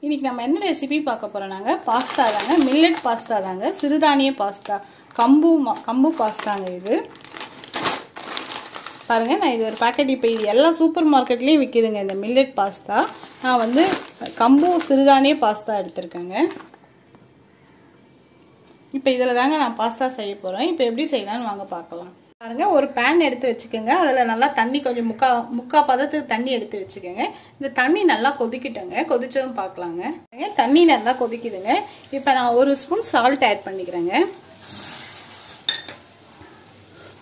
இன்னைக்கு நம்ம என்ன ரெசிபி பார்க்க போறோம்னாங்க பாஸ்தா தாங்க மில்லட் பாஸ்தா தாங்க சிறுதானிய பாஸ்தா கம்பு பாஸ்தாங்க இது பாருங்க நான் இது ஒரு பாக்கெட் இப்போ இது எல்லா சூப்பர் மார்க்கெட்லயும் விக்குதுங்க இந்த மில்லட் பாஸ்தா நான் வந்து கம்பு சிறுதானிய பாஸ்தா எடுத்துர்க்கேங்க இப்போ இதல தாங்க நான் பாஸ்தா செய்ய போறேன் இப்போ எப்படி செய்யலாம்னு வாங்க பார்க்கலாம் பாருங்க ஒரு pan எடுத்து வெச்சுக்கங்க அதுல நல்லா தண்ணி கொஞ்சம் முக்கா பதத்துக்கு தண்ணி எடுத்து வெச்சுக்கங்க இந்த தண்ணி நல்லா கொதிக்கிட்டங்க கொதிச்சதும் பார்க்கலாங்க தண்ணி நல்லா கொதிக்குதுங்க இப்போ நான் ஒரு ஸ்பூன் சால்ட் ஆட் பண்ணிக்கிறேங்க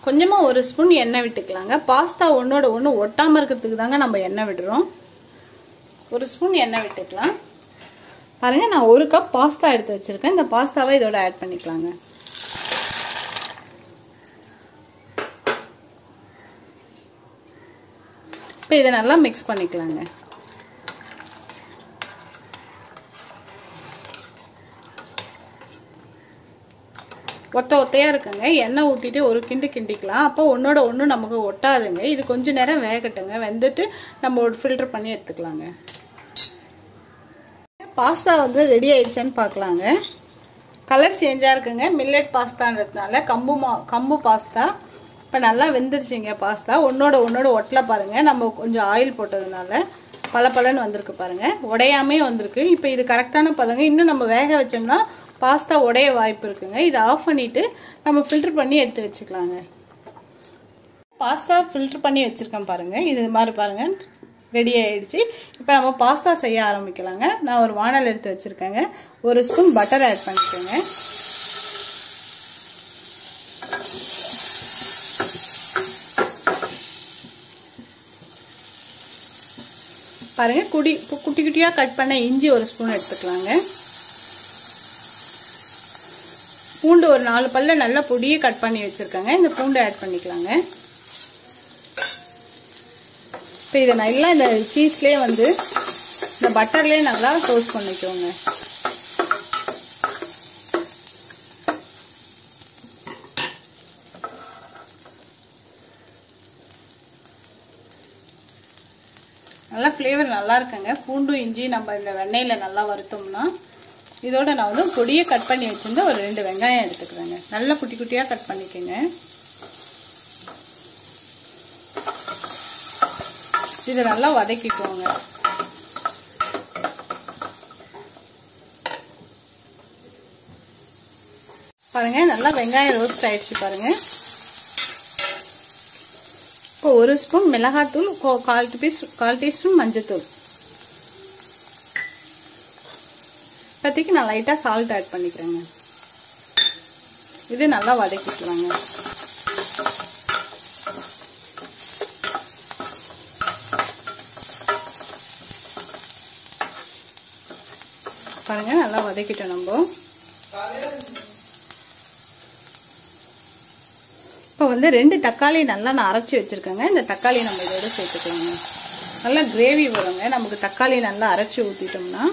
கொஞ்சமா ஒரு ஸ்பூன் எண்ணெய் விட்டுக்கலாங்க பாஸ்தா ஒண்ணோட ஒண்ணு ஒட்டாம இருக்கிறதுக்கு தாங்க நம்ம எண்ணெய் விடுறோம் ஒரு ஸ்பூன் எண்ணெய் விட்டுக்கலாம் பாருங்க நான் ஒரு கப் பாஸ்தா எடுத்து வச்சிருக்கேன் இந்த பாஸ்தாவை இதோட ஆட் பண்ணிக்கலாங்க இப்போ இத நல்லா mix பண்ணிக்கலாங்க ஒத்தையா இருக்குங்க எண்ணெய் ஊத்திட்டு ஒரு கிண்டிக்கலாம் அப்போ ஒண்ணோட ஒண்ணு நமக்கு ஒட்டாதுங்க இது கொஞ்ச நேரம் வேகட்டுங்க வெந்துட்டு நம்ம ஃபில்டர் பண்ணி எடுத்துக்கலாங்க பாஸ்தா வந்து ரெடி ஆயிடுச்சுன்னு பார்க்கலாங்க கலர் சேஞ்சா இருக்குங்க மில்லட் பாஸ்தான்றதுனால கம்பு பாஸ்தா இப்போ நல்லா வெந்துருச்சுங்க பாஸ்தா ஒண்ணோட ஒட்டல பாருங்க நம்ம கொஞ்சம் ஆயில் போட்டதுனால பலபலன்னு வந்திருக்கு பாருங்க உடையாமே வந்திருக்கு இப்போ இது கரெக்டான பதங்க இன்னும் நம்ம வேக வச்சோம்னா பாஸ்தா உடைய வாய்ப்பு இருக்குங்க இத ஆஃப் பண்ணிட்டு நம்ம ஃபில்டர் பண்ணி எடுத்து வெச்சுக்கலாங்க பாஸ்தா ஃபில்டர் பண்ணி வச்சிருக்கேன் பாருங்க இது மாதிரி பாருங்க ரெடி ஆயிடுச்சு இப்போ நம்ம பாஸ்தா செய்ய ஆரம்பிக்கலாங்க நான் ஒரு வாணல் எடுத்து வச்சிருக்கேங்க ஒரு ஸ்பூன் பட்டர் ஆட் பண்ணிக்கோங்க பாருங்க குட்டி குட்டியா கட் பண்ண இஞ்சி ஒரு ஸ்பூன் எடுத்துக்கலாங்க பூண்டு ஒரு 4 பல்ல நல்ல பொடியா கட் பண்ணி வச்சிருக்கேங்க இந்த பூண்டு ஆட் பண்ணிக்கலாங்க இப்போ இத நல்லா இந்த சீஸ்லயே வந்து இந்த பட்டர்லயே நல்லா டோஸ்ட் பண்ணிக்கோங்க நல்லா ஃப்ளேவர் நல்லா இருக்குங்க பூண்டு இஞ்சி நம்ம இந்த வெண்ணெயில நல்லா வறுத்தோம்னா இதோட நான் வந்து பொடியை கட் பண்ணி வச்சிருந்தா ஒரு 2 வெங்காயம் எடுத்துக்கிறேங்க நல்லா குட்டியா கட் பண்ணிக்கங்க இத நல்லா வதக்கிக்கோங்க பாருங்க நல்லா வெங்காயம் ரோஸ்ட் ஆயிடுச்சு பாருங்க இப்போ ஒரு ஸ்பூன் மிளகாய்த்தூள் 1/4 டீஸ்பூன் மஞ்சள்தூள் இப்போதைக்கு நான் லைட்டா சால்ட் ஆட் பண்ணிக்கிறேங்க இது நல்லா வதக்கிக்கலாங்க பாருங்க நல்லா வதக்கிட்டோம் நம்ம இப்போ வந்து 2 தக்காளி நல்லா நான் அரைச்சி வச்சிருக்கேங்க இந்த தக்காளி நம்ம இதோட சேர்த்துக்கலாங்க நல்லா கிரேவி வருங்க நமக்கு தக்காளி நல்லா அரைச்சி ஊத்திட்டோம்னா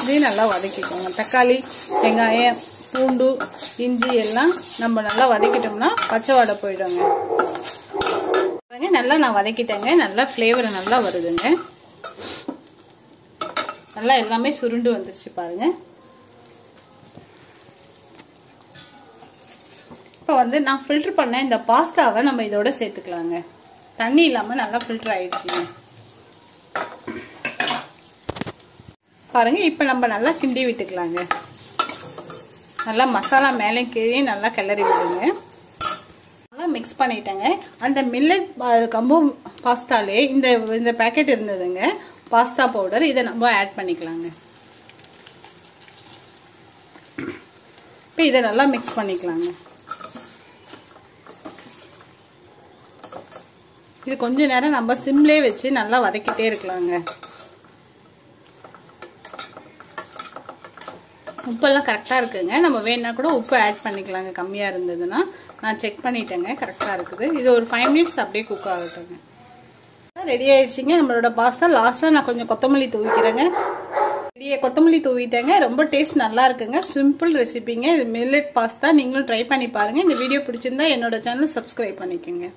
இதையும் நல்லா வதக்கிக்கோங்க தக்காளி வெங்காயம் பூண்டு இஞ்சி எல்லாம் நம்ம நல்லா வதக்கிட்டோம்னா பச்சை வாடை போயிடுங்க நல்லா நான் வதக்கிட்டேங்க நல்லா ஃப்ளேவர் நல்லா வருதுங்க நல்லா எல்லாமே சுருண்டு வந்துருச்சு பாருங்க இப்போ வந்து நான் ஃபில்டர் பண்ண இந்த பாஸ்தாவை நம்ம இதோட சேர்த்துக்கலாங்க தண்ணி இல்லாம நல்லா ஃபில்டர் ஆயிடுச்சுங்க பாருங்க இப்போ நம்ம நல்லா கிண்டி விட்டுக்கலாங்க நல்லா மசாலா மேலே கீழே நல்லா கிளறி விடுங்க நல்லா மிக்ஸ் பண்ணிட்டேங்க அந்த மில்லட் கம்பு பாஸ்தாலே இந்த பாக்கெட் இருந்ததுங்க பாஸ்தா பவுடர் இதை நம்ம ஆட் பண்ணிக்கலாங்க இப்போ இதை நல்லா மிக்ஸ் பண்ணிக்கலாங்க இது கொஞ்ச நேரம் நம்ம சிம்லயே வச்சு நல்லா வதக்கிட்டே இருக்கலாங்க உப்பெல்லாம் கரெக்டா இருக்குங்க நம்ம வேணா கூட உப்பு ஆட் பண்ணிக்கலாங்க கம்மியா இருந்ததுன்னா நான் செக் பண்ணிட்டேங்க கரெக்டா இருக்குது இது ஒரு 5 மினிட்ஸ் அப்படியே குக் ஆகட்டுங்க ரெடி ஆயிடுச்சுங்க நம்மளோட பாஸ்தா லாஸ்டா நான் கொஞ்சம் கொத்தமல்லி தூவிக்கிறேங்க கொத்தமல்லி தூவிட்டேங்க ரொம்ப டேஸ்ட் நல்லா இருக்குங்க சிம்பிள் ரெசிபிங்க மில்லட் பாஸ்தா நீங்களும் ட்ரை பண்ணி பாருங்க இந்த வீடியோ பிடிச்சிருந்தா என்னோட சேனல் சப்ஸ்கிரைப் பண்ணிக்கோங்க